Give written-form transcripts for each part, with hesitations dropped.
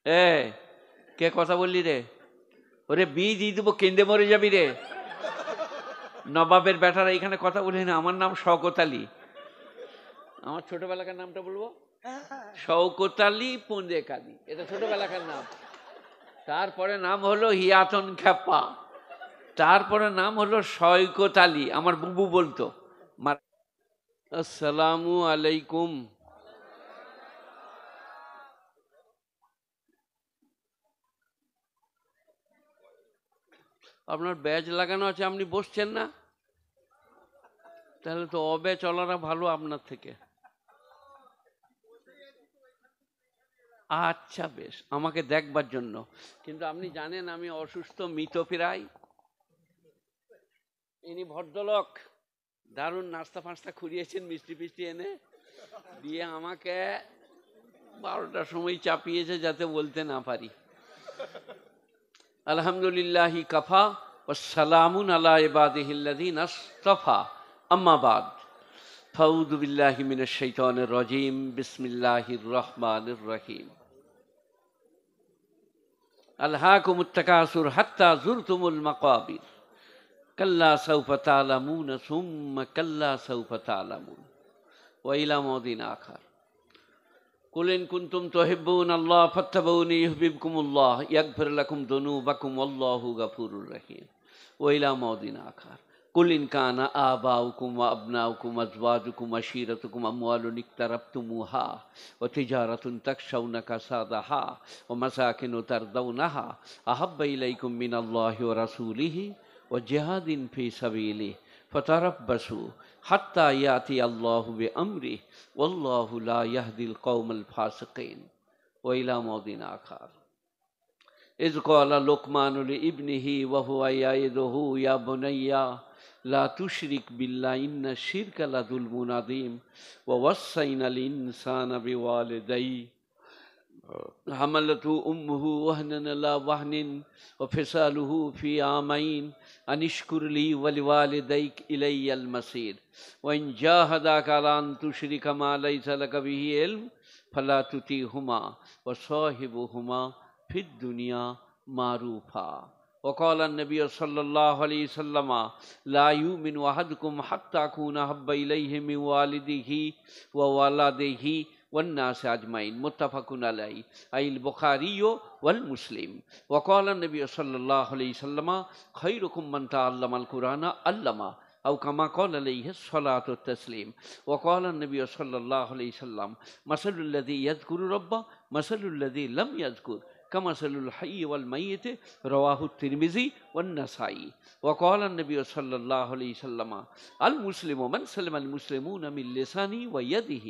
এ কে কথা বললি রে? ওরে বীজ দিয়ে দেবো, কেঁদে মরে যাবি রে। নবাবের বেটারা এখানে কথা বলি না। আমার নাম শওকত আলী। আমার ছোটবেলাকার নামটা বলবো, শওকত আলী পন্দেক আলী, এটা ছোটবেলাকার নাম। তারপরে নাম হলো হিয়াতন খ্যাপা, তারপরে নাম হলো শওকত আলী, আমার বুবু বলতো। আসসালামু আলাইকুম। আপনার ব্যাজ লাগানো আছে, আপনি বসছেন না? তাহলে তো অবে চলাটা ভালো আপনার থেকে। আচ্ছা বেশ, আমাকে দেখবার জন্য। কিন্তু আপনি জানেন আমি অসুস্থ, মৃতপ্রায়। ইনি ভদ্রলোক দারুণ নাস্তা ফাস্তা খুঁড়িয়েছেন, মিষ্টি ফিষ্টি এনে দিয়ে আমাকে 12টার সময় চাপিয়েছে যাতে বলতে না পারি। আলহামদুলিল্লাহি কাফা ওয়াসসালামুন আলা ইবাদিহিল্লাযিনা ইসতাফা, আম্মা বাদ। ফাউযু বিল্লাহি মিনাশ শাইতানির রাজীম, বিসমিল্লাহির রহমানির রহিম। আলহাকুমুত তাকাসুর হাত্তা যুরতুমুল মাকাবির, কাল্লা সাউফা তা'লামুন সুম্মা কাল্লা সাউফা তা'লামুন, ওয়া ইলা মাউদিন আখার। কুল ইন কুনতুম তুহিব্বুনাল্লাহ ফাত্তাবিউনি ইউহিব্বুকুমুল্লাহ ইয়াগফির লাকুম যুনুবাকুম ওয়াল্লাহু গফুরুর রহিম, ওয়া ইলা মাউদিন আখার। কুল ইন কানা আবাউকুম ওয়া আবনাউকুম ওয়া আজওয়াজুকুম ওয়া আশীরাতুকুম আমওয়ালুন ইকতারাবতুমুহা ওয়া তিজারাতুন তাখশাউনা কাসাদাহা ওয়া মাসাকিনু তারদাউনাহা আহাব্বা ইলাইকুম মিনাল্লাহি ওয়া রাসূলিহি ওয়া জিহাদিন ফি সাবিলিহি ফাতারাব্বাসু হাত্তা ইয়াতি আল্লাহু বিআমরিহি ওয়াল্লাহু লা ইয়াহদিল কওমাল ফাসিকিন, ওয়া ইলা মাউদিন আখার। ইয ক্বালা লুকমানু লিইবনিহি ওয়া হুয়া ইয়াইদুহু ইয়া বুনাইয়া লা তুশরিক বিল্লাহি ইন্না শিরকা লাযুলমুন আযীম ওয়া ওয়াসাইনাল ইনসানা বিওয়ালিদাইহি হামালাতহু উম্মুহু ওয়াহনান আলা ওয়াহনিন ওয়া ফিসালুহু ফি আমাইন আনিশকুর লি ওয়া লিওয়ালিদাইক ইলাইয়াল মাসির ওয়া ইন জাহাদাকা আলা আন তুশরিকা মা লাইসা লাকা বিহি ইলম ফালা তুতিহুমা ওয়া সাহিবুহুমা ফিদ দুনিয়া মারুফা। وقال النبي صلى الله عليه وسلم لا يؤمن أحدكم حتى أكون أحب إليه من والده وولده والناس أجمعين، متفق عليه، أي البخاري والمسلم. وقال النبي صلى الله عليه وسلم خيركم من تعلم القرآن علمه، أو كما قال عليه الصلاة والتسليم. وقال النبي صلى الله عليه وسلم مثل الذي يذكر ربه مثل الذي لم يذكر كمثل الحي والميت، رواه الترمذي والنسائي. وقال النبي صلى الله عليه وسلم المسلم من سلم المسلمون من لسانه ويده،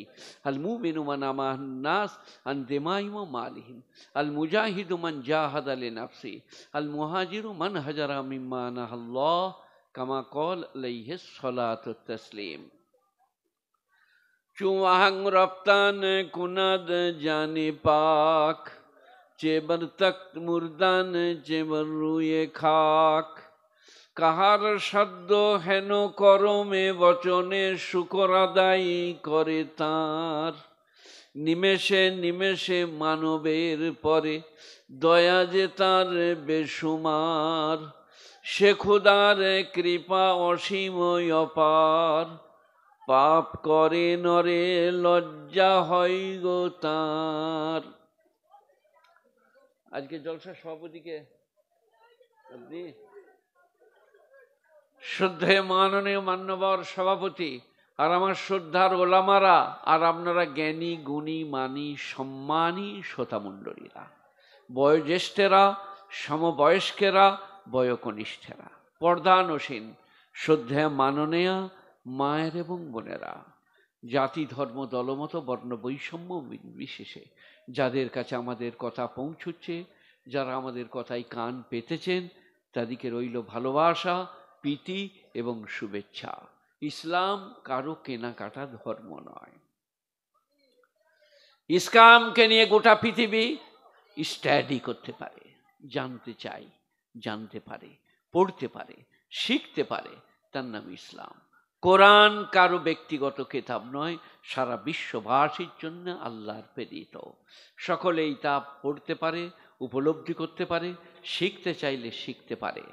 المؤمن من أمان الناس عن دمائهم ومالهم، المجاهد من جاهد لنفسه، المهاجر من هجر مما نهى الله، كما قال عليه الصلاة والتسليم. چوہنگ رفتن کند جانی پاک، চেবার তক্ত মুরদান চেবার রুয়ে খাক, কাহার শব্দ হেন করমে বচনে শুকর আদায় করে তার, নিমেষে নিমেষে মানবের পরে দয়া যে তার বেসুমার, সে খোদার কৃপা অসীম অপার, পাপ করে নরে লজ্জা হয় গো তার। আজকে জলসার সভাপতিকে আপনি, শ্রদ্ধেয় মাননীয় মান্যবর সভাপতি, আর আমার শ্রদ্ধার ওলামারা, আর আপনারা জ্ঞানী গুণী মানী সম্মানী শ্রোতামণ্ডলীরা, বয়োজ্যেষ্ঠেরা, সমবয়স্কেরা, বয়োকনিষ্ঠেরা, পর্দানসীন, শ্রদ্ধেয় মাননীয়া মায়ের এবং বোনেরা, জাতি ধর্ম দলমত বর্ণ বৈষম্য বিশেষে যাদের কাছে আমাদের কথা পৌঁছচ্ছে, যারা আমাদের কথায় কান পেতেছেন, তাদেরকে রইল ভালোবাসা, প্রীতি এবং শুভেচ্ছা। ইসলাম কারো কেনাকাটা ধর্ম নয়। ইসলামকে নিয়ে গোটা পৃথিবী স্টাডি করতে পারে, জানতে চায়, জানতে পারে, পড়তে পারে, শিখতে পারে, তার নাম ইসলাম। কোরআন কারো ব্যক্তিগত কিতাব নয়, সারা বিশ্ববাসীর জন্য আল্লাহর প্রেরিত। সকলেই তা পড়তে পারে, উপলব্ধি করতে পারে, শিখতে চাইলে শিখতে পারে।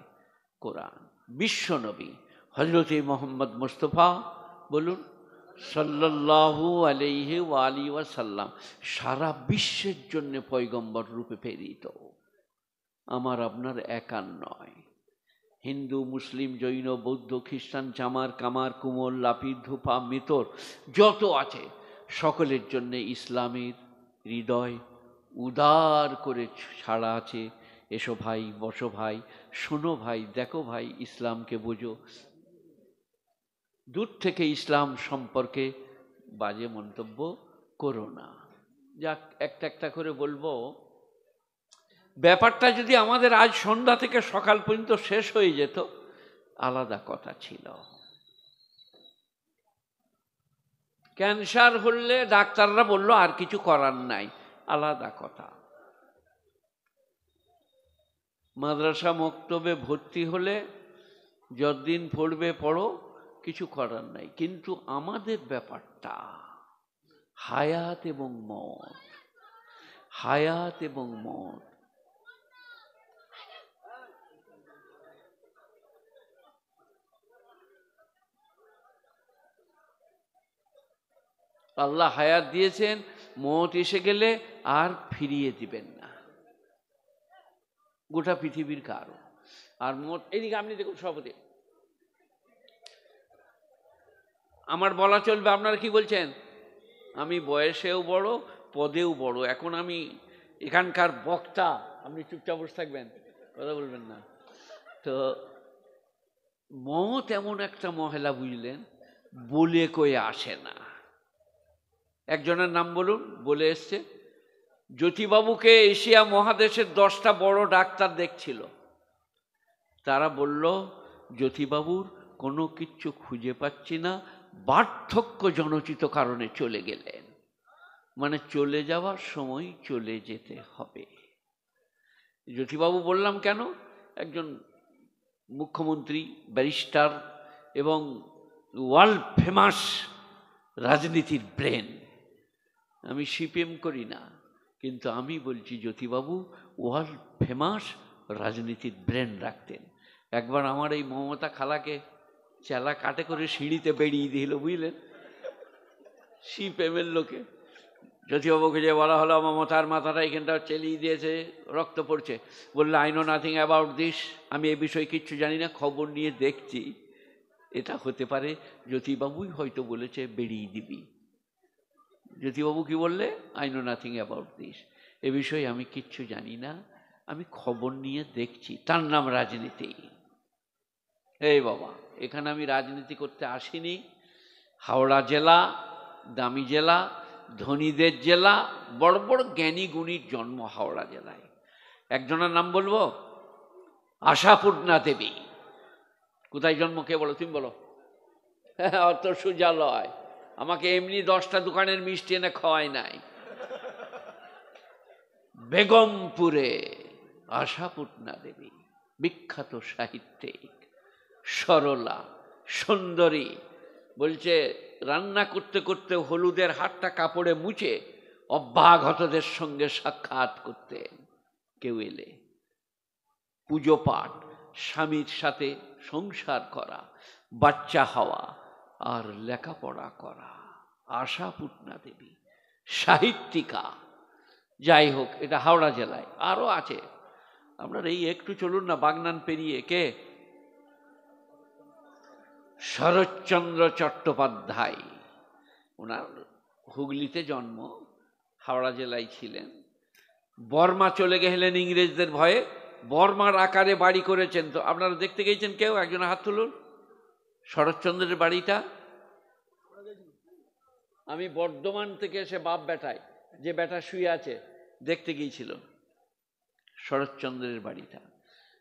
কোরআন বিশ্বনবী হযরত মুহাম্মদ মুস্তাফা বলুন সাল্লাল্লাহু আলাইহি ওয়াসাল্লাম সারা বিশ্বের জন্য পয়গম্বর রূপে প্রেরিত। আমার আপনার একার নয়। হিন্দু, মুসলিম, জৈন, বৌদ্ধ, খ্রিস্টান, চামার, কামার, কুমোর, লাপির, ধূপা, মিতর যত আছে সকলের জন্য ইসলামের হৃদয় উদার করে ছাড়া আছে। এসো ভাই, বসো ভাই, শোনো ভাই, দেখো ভাই, ইসলামকে বোঝো। দূর থেকে ইসলাম সম্পর্কে বাজে মন্তব্য করো না। যাক, একটা একটা করে বলবো। ব্যাপারটা যদি আমাদের আজ সন্ধ্যা থেকে সকাল পর্যন্ত শেষ হয়ে যেত, আলাদা কথা ছিল। ক্যান্সার হলে ডাক্তাররা বলল আর কিছু করার নাই, আলাদা কথা। মাদ্রাসা মক্তবে ভর্তি হলে যতদিন পড়বে পড়ো, কিছু করার নাই। কিন্তু আমাদের ব্যাপারটা হায়াত এবং মত, হায়াত এবং মত। আল্লাহ হায়াত দিয়েছেন, মত এসে গেলে আর ফিরিয়ে দিবেন না, গোটা পৃথিবীর কারো। আর মত এদিকে আপনি দেখুন সভাপতি, আমার বলা চলবে, আপনারা কি বলছেন? আমি বয়সেও বড়, পদেও বড়, এখন আমি এখানকার বক্তা, আপনি চুপচাপ বসে থাকবেন, কথা বলবেন না। তো মত এমন একটা মহিলা, বুঝলেন, বলে কয়ে আসে না। একজনের নাম বলুন, বলে এসছে, জ্যোতিবাবুকে এশিয়া মহাদেশের 10টা বড় ডাক্তার দেখছিল। তারা বলল, জ্যোতিবাবুর কোনো কিচ্ছু খুঁজে পাচ্ছি না, বার্ধক্য জনচিত কারণে চলে গেলেন। মানে চলে যাওয়ার সময় চলে যেতে হবে। জ্যোতিবাবু বললাম কেন? একজন মুখ্যমন্ত্রী, ব্যারিস্টার এবং ওয়ার্ল্ড ফেমাস রাজনীতির ব্রেন। আমি সিপিএম করি না, কিন্তু আমি বলছি জ্যোতিবাবু ওয়ার্ল্ড ফেমাস রাজনীতির ব্রেন রাখতেন। একবার আমার এই মমতা খালাকে চেলা কাটে করে সিঁড়িতে বেরিয়ে দিল, বুঝলেন, সিপিএমের লোকে। জ্যোতিবাবুকে যে বলা হলো, মমতার মাথাটা এখানটা চেলিয়ে দিয়েছে, রক্ত পড়ছে, বললে I know nothing about this, আমি এ বিষয়ে কিচ্ছু জানি না, খবর নিয়ে দেখছি। এটা হতে পারে জ্যোতিবাবুই হয়তো বলেছে বেরিয়ে দিবি। জ্যোতিবাবু কি বললে? I know nothing about this, এ বিষয়ে আমি কিচ্ছু জানি না, আমি খবর নিয়ে দেখছি। তার নাম রাজনীতি। এই বাবা, এখানে আমি রাজনীতি করতে আসিনি। হাওড়া জেলা দামি জেলা, ধনীদের জেলা, বড় বড় জ্ঞানী গুণীর জন্ম হাওড়া জেলায়। একজনের নাম বলবো, আশাপূর্ণা দেবী। কোথায় জন্ম, কে বলো? তুমি বলো। অত সোজা লয়, আমাকে এমনি 10টা দোকানের মিষ্টি এনে খাওয়ায় নাই। বেগমপুরে আশাপূর্ণা দেবী, বিখ্যাত সাহিত্যিক, সরলা, সুন্দরী। বলছে রান্না করতে করতে হলুদের হাতটা কাপড়ে মুছে অভ্যাগতদের সঙ্গে সাক্ষাৎ করতেন। কেউ এলে পুজো পাঠ, স্বামীর সাথে সংসার করা, বাচ্চা হওয়া আর লেখাপড়া করা। আশাপূর্ণা দেবী সাহিত্যিকা। যাই হোক, এটা হাওড়া জেলায়। আরও আছে, আপনার এই একটু চলুন না, বাগনান পেরিয়ে। কে? শরৎচন্দ্র চট্টোপাধ্যায়। ওনার হুগলিতে জন্ম, হাওড়া জেলায় ছিলেন। বর্মা চলে গেলেন ইংরেজদের ভয়ে, বর্মার আকারে বাড়ি করেছেন। তো আপনারা দেখতে গিয়েছেন কেউ? একজন হাত তুলুন। শরৎচন্দ্রের বাড়িটা আমি বর্ধমান থেকে এসে বাপ বেটায়, যে বেটা শুয়ে আছে, দেখতে গিয়েছিল শরৎচন্দ্রের বাড়িটা।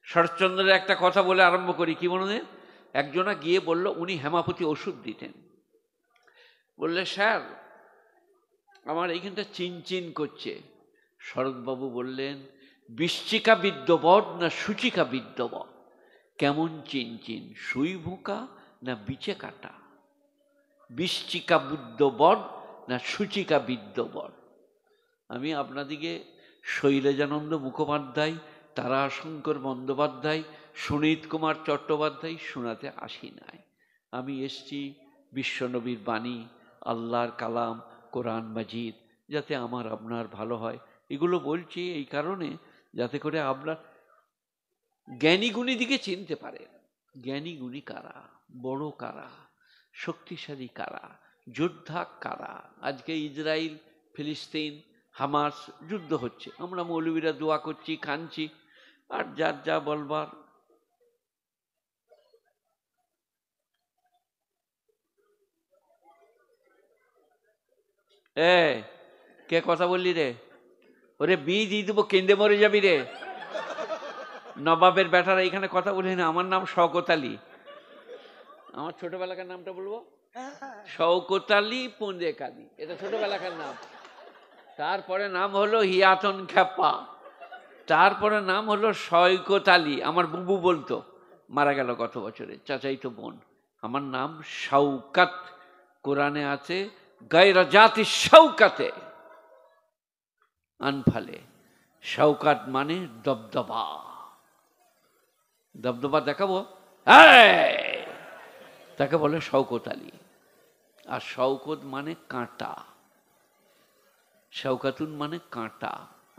শরৎচন্দ্রের একটা কথা বলে আরম্ভ করি, কি মনে? একজনা গিয়ে বলল, উনি হেমাপতি ওষুধ দিতেন। বললে, স্যার আমার এইখানটা চিনচিন করছে। শরৎবাবু বললেন, বৃশ্চিকা বিদ্যবৎ না সূচিকা বিদ্যবৎ? কেমন চিনচিন, সুই ভোঁকা না বিচে কাটা? বৃশ্চিকা বুদ্ধবন না সূচিকা বিদ্যবন। আমি আপনাদিকে শৈলজানন্দ মুখোপাধ্যায়, তারাশঙ্কর বন্দ্যোপাধ্যায়, সুনীত কুমার চট্টোপাধ্যায় শোনাতে আসি নাই। আমি এসছি বিশ্বনবীর বাণী, আল্লাহর কালাম, কোরআন মাজিদ, যাতে আমার আপনার ভালো হয়। এগুলো বলছি এই কারণে, যাতে করে আপনার জ্ঞানী গুণী দিকে চিনতে পারেন। জ্ঞানী গুণী কারা, বড় কারা, শক্তিশালী কারা, যোদ্ধা কারা। আজকে ইসরায়েল ফিলিস্তিন হামাস যুদ্ধ হচ্ছে, আমরা মৌলবীরা দোয়া করছি, কাঁদছি, আর যার যা বলবার। কে কথা বললি রে? ওরে বীজ দিয়ে দেবো, কেন্দ্রে মরে যাবি রে। নবাবের বেটারা এখানে কথা বলি না। আমার নাম শওকত আলী। আমার ছোটবেলাকার নামটা বলবো, শওকত আলী পুঁদে কালী, এটা ছোটবেলাকার নাম। তারপরে নাম হলো হিয়াতন খ্যাপা, তারপরে নাম হলো শওকত আলী। আমার বুবু বলতো, মারা গেল গত বছরে, চাচাই তো বোন। আমার নাম শওকাত। কোরআনে আছে গায়রা জাতি শওকাতে আনফালে। শওকাত মানে দবদবা। দবদবা দেখাবো, তাকে বলে শওকত আলী। আর শওকত মানে কাঁটা, শওকাতুন মানে কাঁটা।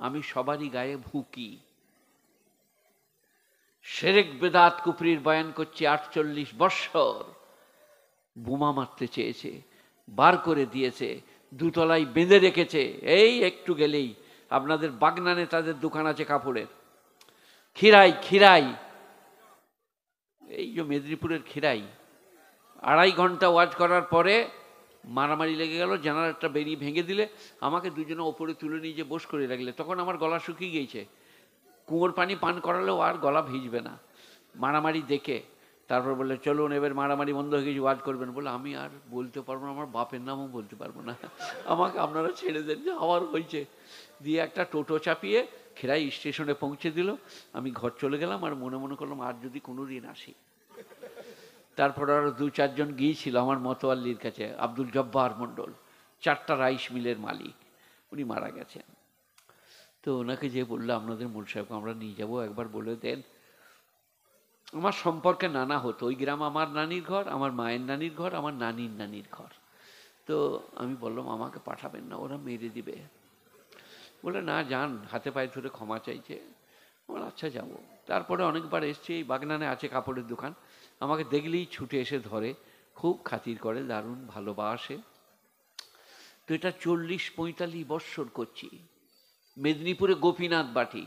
আমি সবারই গায়ে ভুকি। শিরক বেদাত কুফরির বয়ান করছি 48 বৎসর। বোমা মারতে চেয়েছে, বার করে দিয়েছে, দুতলায় বেঁধে রেখেছে। এই একটু গেলেই আপনাদের বাগনানে তাদের দোকান আছে কাপড়ের, খিরাই, এই যে মেদিনীপুরের খিরাই। 2.5 ঘন্টা ওয়াজ করার পরে মারামারি লেগে গেল, জানালাটা বেরিয়ে ভেঙে দিলে, আমাকে দুজনে ওপরে তুলে নিয়ে যে বস করে রাখলে। তখন আমার গলা শুকিয়ে গিয়েছে, কুয়োর পানি পান করালেও আর গলা ভিজবে না। মারামারি দেখে তারপর বললে চলুন এবার মারামারি বন্ধ হয়ে গেছে, ওয়াজ করবেন। বলে আমি আর বলতে পারবো না, আমার বাপের নামও বলতে পারবো না, আমাকে আপনারা ছেড়ে দেন, যে আমার হয়েছে। দিয়ে একটা টোটো চাপিয়ে খেরাই স্টেশনে পৌঁছে দিল। আমি ঘর চলে গেলাম, আর মনে মনে করলাম আর যদি কোনো দিন আসি। তারপর আরও 2-4 জন গিয়েছিল আমার মতোয়াল্লির কাছে, আব্দুল জব্বার মণ্ডল, 4টা রাইস মিলের মালিক, উনি মারা গেছেন। তো ওনাকে যে বললো আপনাদের মূল সাহেবকে আমরা নিয়ে যাবো, একবার বলে দেন। আমার সম্পর্কে নানা হতো, ওই গ্রাম আমার নানির ঘর, আমার মায়ের নানির ঘর, আমার নানির নানির ঘর। তো আমি বললাম আমাকে পাঠাবেন না, ওরা মেরে দিবে। বলে না যান, হাতে পায়ে ধরে ক্ষমা চাইছে। আমার আচ্ছা যাবো। তারপরে অনেকবার এসছি, এই বাগনানে আছে কাপড়ের দোকান, আমাকে দেখলেই ছুটে এসে ধরে, খুব খাতির করে, দারুণ ভালোবাসে। তো এটা 40-45 বৎসর করছি। মেদিনীপুরে গোপীনাথ বাটি,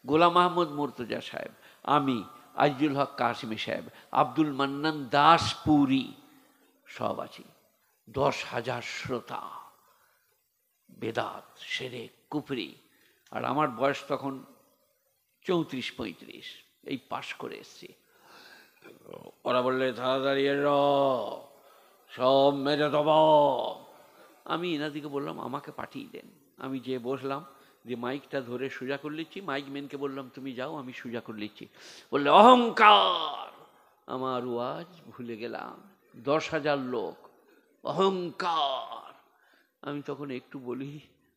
গোলাম মাহমুদ মুর্তজা সাহেব, আমি, আজিজুল হক কাশিমি সাহেব, আব্দুল মান্নান দাসপুরি, সব আছি। 10,000 শ্রোতা, বেদাত, শিরক, কুফরি। আর আমার বয়স তখন 34-35, এই পাশ করে এসছি। ওরা বললে তাড়াতাড়ি সব মেরে দেব। আমি এনাদিকে বললাম আমাকে পাঠিয়ে দেন। আমি যে বসলাম, যে মাইকটা ধরে সোজা করে নিচ্ছি, মাইক ম্যানকে বললাম তুমি যাও, আমি সোজা করে নিচ্ছি। বললে অহংকার। আমার ওয়াজ ভুলে গেলাম, 10,000 লোক, অহংকার। আমি তখন একটু বলি,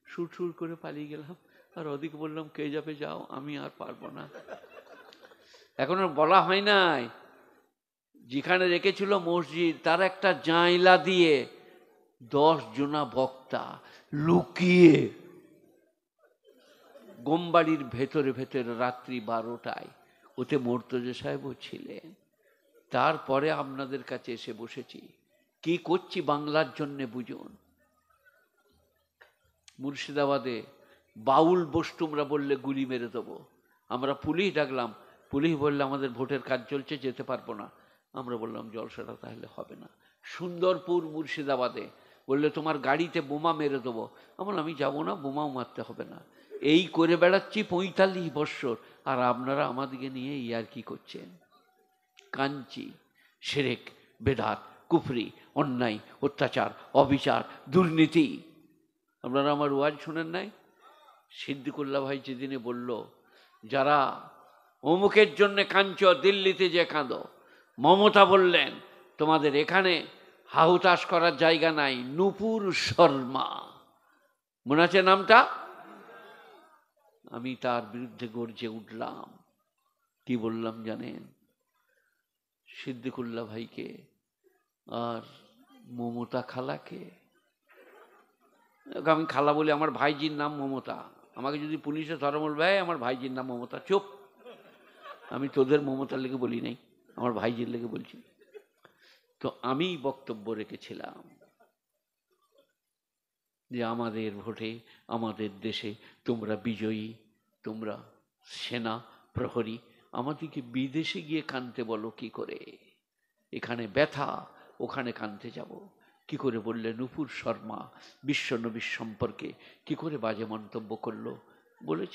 সুর করে পালিয়ে গেলাম। আর ওদিকে বললাম কে যাবে যাও, আমি আর পারবো না। এখন আর বলা হয় নাই। যেখানে রেখেছিল মসজিদ, তার একটা জাইলা দিয়ে 10 জনা বক্তা লুকিয়ে গোমবাড়ির ভেতরে রাত্রি 12টায়, ওতে মুর্তজা সাহেবও ছিলেন। তারপরে আপনাদের কাছে এসে বসেছি। কি করছি বাংলার জন্যে বুঝুন। মুর্শিদাবাদে বাউল বস্তুমরা বললে গুলি মেরে দেবো। আমরা পুলিশ ডাকলাম, পুলিশ বললে আমাদের ভোটের কাজ চলছে, যেতে পারবো না। আমরা বললাম জলসাটা তাহলে হবে না। সুন্দরপুর মুর্শিদাবাদে বললে তোমার গাড়িতে বোমা মেরে দেবো। আমি যাবো না, বোমাও মারতে হবে না। এই করে বেড়াচ্ছি 45 বৎসর, আর আপনারা আমাদেরকে নিয়ে ইয়ার্কি করছেন। কাঞ্চি, শিরক, বেদাত, কুফরি, অন্যায়, অত্যাচার, অবিচার, দুর্নীতি। আপনারা আমার ওয়াজ শুনেন নাই? সিদ্দিকুল্লাহ ভাই যেদিনে বলল যারা অমুকের জন্য কাঁদছ, দিল্লিতে যে কাঁদো। মমতা বললেন তোমাদের এখানে হাহুতাশ করার জায়গা নাই। নূপুর শর্মা, মনে আছে নামটা? আমি তার বিরুদ্ধে গর্জে উঠলাম। কি বললাম জানেন? সিদ্দিকুল্লাহ ভাইকে আর মমতা খালাকে, আমি খালা বলি, আমার ভাইজির নাম মমতা। আমাকে যদি পুলিশে ধরা বলবে, আমার ভাইজির নাম মমতা, চুপ, আমি তোদের মমতার লেগে বলি নাই, আমার ভাইজির লেগে বলছি। তো আমি বক্তব্য রেখেছিলাম যে আমাদের ভোটে আমাদের দেশে তোমরা বিজয়ী, তোমরা সেনা প্রহরী, আমাদেরকে বিদেশে গিয়ে কানতে বলো কি করে? এখানে ব্যথা, ওখানে কানতে যাব কি করে? বললে নূপুর শর্মা বিশ্বনবীর সম্পর্কে কি করে বাজে মন্তব্য করলো, বলেছে।